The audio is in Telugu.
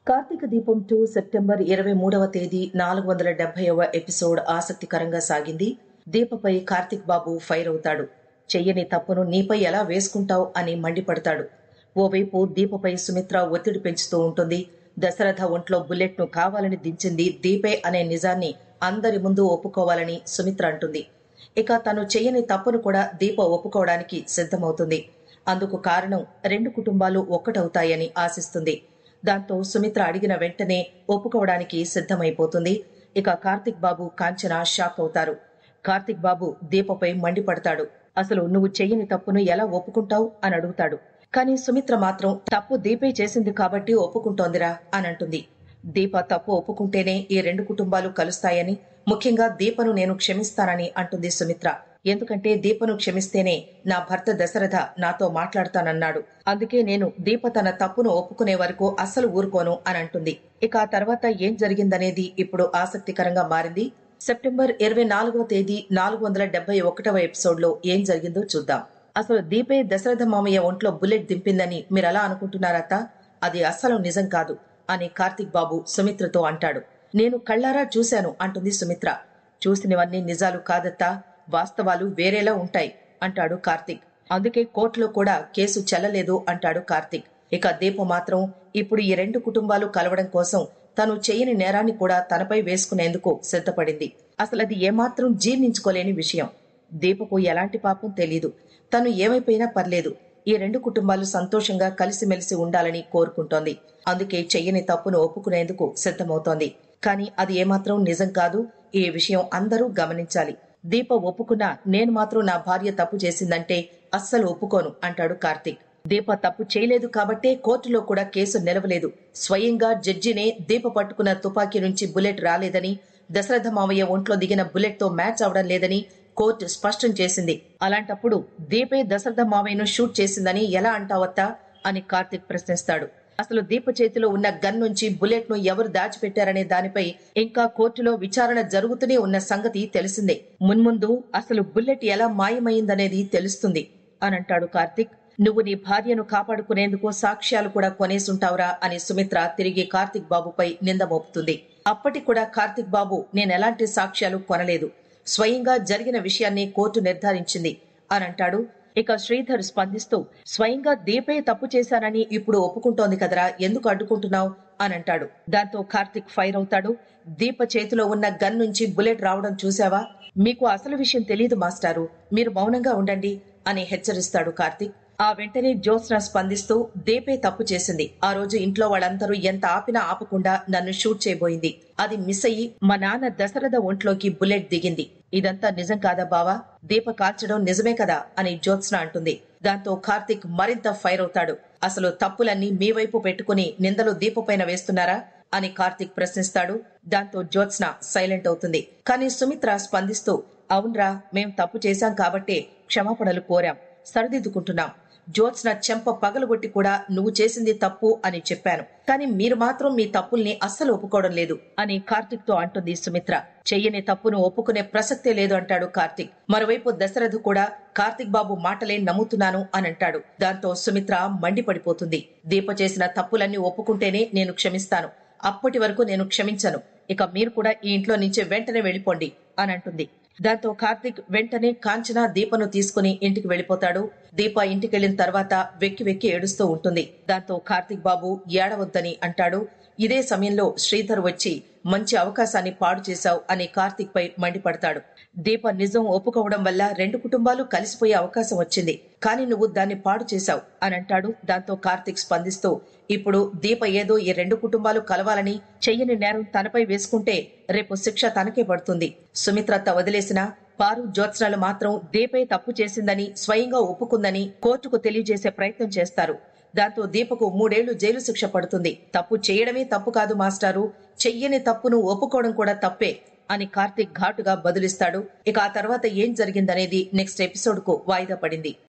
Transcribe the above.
కార్తీక దీపం 2 సెప్టెంబర్ 23వ తేదీ 470వ ఎపిసోడ్ ఆసక్తికరంగా సాగింది. దీపపై కార్తీక్ బాబు ఫైర్ అవుతాడు. చెయ్యని తప్పును నీపై ఎలా వేసుకుంటావు అని మండిపడతాడు. ఓవైపు దీపపై సుమిత్ర ఒత్తిడి పెంచుతూ ఉంటుంది. దశరథ ఒంట్లో బుల్లెట్ ను కావాలని దించింది దీపే అనే నిజాన్ని అందరి ముందు ఒప్పుకోవాలని సుమిత్ర అంటుంది. ఇక తను చెయ్యని తప్పును కూడా దీప ఒప్పుకోవడానికి సిద్ధమవుతుంది. అందుకు కారణం రెండు కుటుంబాలు ఒక్కటవుతాయని ఆశిస్తుంది. దాంతో సుమిత్ర అడిగిన వెంటనే ఒప్పుకోవడానికి సిద్ధమైపోతుంది. ఇక కార్తీక్ బాబు, కాంచన షాక్ అవుతారు. కార్తీక్ బాబు దీపపై మండిపడతాడు. అసలు నువ్వు చెయ్యని తప్పును ఎలా ఒప్పుకుంటావు అని అడుగుతాడు. కానీ సుమిత్ర మాత్రం తప్పు దీపే చేసింది కాబట్టి ఒప్పుకుంటోందిరా అని అంటుంది. దీప తప్పు ఒప్పుకుంటేనే ఈ రెండు కుటుంబాలు కలుస్తాయని, ముఖ్యంగా దీపను నేను క్షమిస్తానని అంటుంది సుమిత్ర. ఎందుకంటే దీపను క్షమిస్తేనే నా భర్త దశరథ నాతో మాట్లాడతానన్నాడు. అందుకే నేను దీప తన తప్పును ఒప్పుకునే వరకు అస్సలు ఊరుకోను అని అంటుంది. ఇక ఆ తర్వాత ఏం జరిగిందనేది ఇప్పుడు ఆసక్తికరంగా మారింది. సెప్టెంబర్ 24వ తేదీ 471వ ఎపిసోడ్ లో ఏం జరిగిందో చూద్దాం. అసలు దీపే దశరథ మామయ్య ఒంట్లో బుల్లెట్ దింపిందని మీరలా అనుకుంటున్నారత్తా? అది అస్సలు నిజం కాదు అని కార్తీక్ బాబు సుమిత్రతో అంటాడు. నేను కళ్ళారా చూశాను అంటుంది సుమిత్ర. చూసినవన్నీ నిజాలు కాదత్తా, వాస్తవాలు వేరేలా ఉంటాయి అంటాడు కార్తీక్. అందుకే కోర్టులో కూడా కేసు చెల్లలేదు అంటాడు కార్తీక్. ఇక దీప మాత్రం ఇప్పుడు ఈ రెండు కుటుంబాలు కలవడం కోసం తను చేయని నేరాన్ని కూడా తనపై వేసుకునేందుకు సిద్ధపడింది. అసలది ఏమాత్రం జీర్ణించుకోలేని విషయం. దీపకు ఎలాంటి పాపం తెలీదు. తను ఏమైపోయినా పర్లేదు, ఈ రెండు కుటుంబాలు సంతోషంగా కలిసిమెలిసి ఉండాలని కోరుకుంటోంది. అందుకే చెయ్యని తప్పును ఒప్పుకునేందుకు సిద్ధమవుతోంది. కానీ అది ఏమాత్రం నిజం కాదు. ఈ విషయం అందరూ గమనించాలి. దీప ఒప్పుకున్నా నేను మాత్రం నా భార్య తప్పు చేసిందంటే అస్సలు ఒప్పుకోను అంటాడు కార్తీక్. దీప తప్పు చేయలేదు కాబట్టే కోర్టులో కూడా కేసు నిలవలేదు. స్వయంగా జడ్జినే దీప పట్టుకున్న తుపాకీ నుంచి బుల్లెట్ రాలేదని, దశరథ మావయ్య ఒంట్లో దిగిన బుల్లెట్ తో మ్యాచ్ అవడం లేదని కోర్టు స్పష్టం చేసింది. అలాంటప్పుడు దీపే దశరథ మావయ్యను షూట్ చేసిందని ఎలా అంటావత్తా అని కార్తీక్ ప్రశ్నిస్తాడు. అసలు దీప చేతిలో ఉన్న గన్ నుంచి బుల్లెట్ ను ఎవరు దాచిపెట్టారనే దానిపై ఇంకా కోర్టులో విచారణ జరుగుతూనే ఉన్న సంగతి తెలిసిందే. మున్ముందు అసలు బుల్లెట్ ఎలా మాయమైందనేది తెలుస్తుంది అని అంటాడు కార్తీక్. నువ్వు నీ భార్యను కాపాడుకునేందుకు సాక్ష్యాలు కూడా కొనేసుంటావురా అని సుమిత్ర తిరిగి కార్తీక్ బాబుపై నింద మోపుతుంది. అప్పటికి కూడా కార్తీక్ బాబు నేనెలాంటి సాక్ష్యాలు కొనలేదు, స్వయంగా జరిగిన విషయాన్ని కోర్టు నిర్ధారించింది అని అంటాడు. ఇక శ్రీధర్ స్పందిస్తూ స్వయంగా దీపే తప్పు చేశానని ఇప్పుడు ఒప్పుకుంటోంది కదరా, ఎందుకు అడ్డుకుంటున్నావు అని అంటాడు. దాంతో కార్తీక్ ఫైర్ అవుతాడు. దీప చేతిలో ఉన్న గన్ నుంచి బుల్లెట్ రావడం చూసావా? మీకు అసలు విషయం తెలీదు మాస్టారు, మీరు మౌనంగా ఉండండి అని హెచ్చరిస్తాడు కార్తీక్. ఆ వెంటనే జ్యోత్స్న స్పందిస్తూ దీపే తప్పు చేసింది. ఆ రోజు ఇంట్లో వాళ్ళందరూ ఎంత ఆపినా ఆపకుండా నన్ను షూట్ చేయబోయింది. అది మిస్ అయ్యి మా నాన్న దశరథ ఒంట్లోకి బుల్లెట్ దిగింది. ఇదంతా నిజం కాదా బావా? దీప కాల్చడం నిజమే కదా అని జ్యోత్స్న అంటుంది. దాంతో కార్తీక్ మరింత ఫైర్ అవుతాడు. అసలు తప్పులన్నీ మీ వైపు పెట్టుకుని నిందలు దీప పైన వేస్తున్నారా అని కార్తీక్ ప్రశ్నిస్తాడు. దాంతో జ్యోత్స్న సైలెంట్ అవుతుంది. కానీ సుమిత్ర స్పందిస్తూ అవునరా, మేం తప్పు చేశాం కాబట్టే క్షమాపణలు కోరాం, సరిదిద్దుకుంటున్నాం. జ్యోత్స్న చెంప పగలగొట్టి కూడా నువ్వు చేసింది తప్పు అని చెప్పాను, కానీ మీరు మాత్రం మీ తప్పుల్ని అస్సలు ఒప్పుకోవడం లేదు అని కార్తీక్ తో అంటుంది సుమిత్ర. చెయ్యని తప్పును ఒప్పుకునే ప్రసక్తే లేదు అంటాడు కార్తీక్. మరోవైపు దశరథ్ కూడా కార్తీక్ బాబు మాటలే నమ్ముతున్నాను అని అంటాడు. దాంతో సుమిత్ర మండిపడిపోతుంది. దీప చేసిన తప్పులన్నీ ఒప్పుకుంటేనే నేను క్షమిస్తాను, అప్పటి వరకు నేను క్షమించను. ఇక మీరు కూడా ఈ ఇంట్లో నుంచి వెంటనే వెళ్లిపోండి అని అంటుంది. దాంతో కార్తీక్ వెంటనే కాంచన దీపను తీసుకుని ఇంటికి వెళ్లిపోతాడు. దీప ఇంటికెళ్లిన తర్వాత వెక్కి వెక్కి ఏడుస్తూ ఉంటుంది. దాంతో కార్తీక్ బాబు ఏడవద్దని అంటాడు. ఇదే సమయంలో శ్రీధర్ వచ్చి మంచి అవకాశాన్ని పాడు చేశావు అని కార్తీక్ పై మండిపడతాడు. దీప నిజం ఒప్పుకోవడం వల్ల రెండు కుటుంబాలు కలిసిపోయే అవకాశం వచ్చింది, కానీ నువ్వు దాన్ని పాడు చేశావు అని అంటాడు. దాంతో కార్తీక్ స్పందిస్తూ ఇప్పుడు దీప ఏదో ఈ రెండు కుటుంబాలు కలవాలని చెయ్యని నేరం తనపై వేసుకుంటే రేపు శిక్ష తనకే పడుతుంది. సుమిత్రత వదిలేసిన పారు, జ్యోత్స్నలు మాత్రం దీపే తప్పు చేసిందని స్వయంగా ఒప్పుకుందని కోర్టుకు తెలియజేసే ప్రయత్నం చేస్తారు. దాంతో దీపకు 3 ఏళ్లు జైలు శిక్ష పడుతుంది. తప్పు చేయడమే తప్పు కాదు మాస్టారు, చెయ్యని తప్పును ఒప్పుకోవడం కూడా తప్పే అని కార్తీక్ ఘాటుగా బదులిస్తాడు. ఇక ఆ తర్వాత ఏం జరిగిందనేది నెక్స్ట్ ఎపిసోడ్ కు వాయిదా పడింది.